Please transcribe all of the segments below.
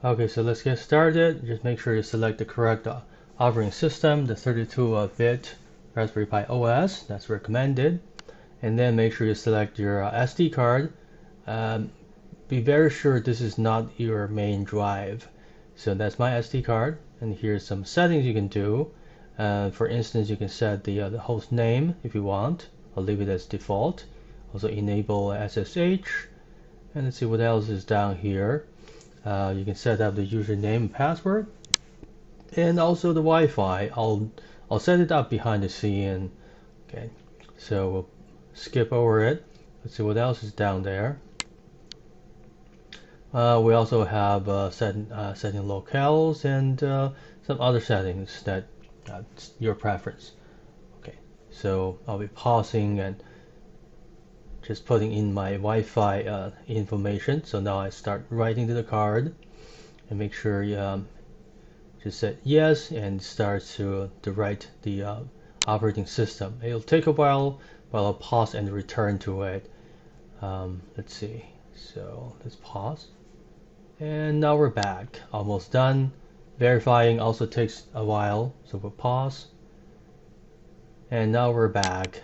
Okay, so let's get started. Just make sure you select the correct operating system, the 32-bit Raspberry Pi OS, that's recommended. And then make sure you select your SD card. Be very sure this is not your main drive. So that's my SD card, and here's some settings you can do. For instance, you can set the host name if you want. I'll leave it as default. Also enable SSH, and let's see what else is down here. You can set up the username and password, and also the Wi-Fi. I'll set it up behind the scene. Okay, so we'll skip over it. Let's see what else is down there. We also have setting locales and some other settings that your preference. Okay, so I'll be pausing and just putting in my Wi-Fi information. So now I start writing to the card, and make sure you just set yes and start to write the operating system. It'll take a while, but I'll pause and return to it. Let's see. So let's pause. And now we're back, almost done. Verifying also takes a while, so we'll pause. And now we're back.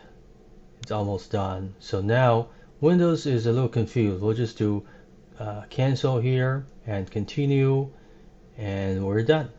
It's almost done. So now Windows is a little confused. We'll just do cancel here and continue, and we're done.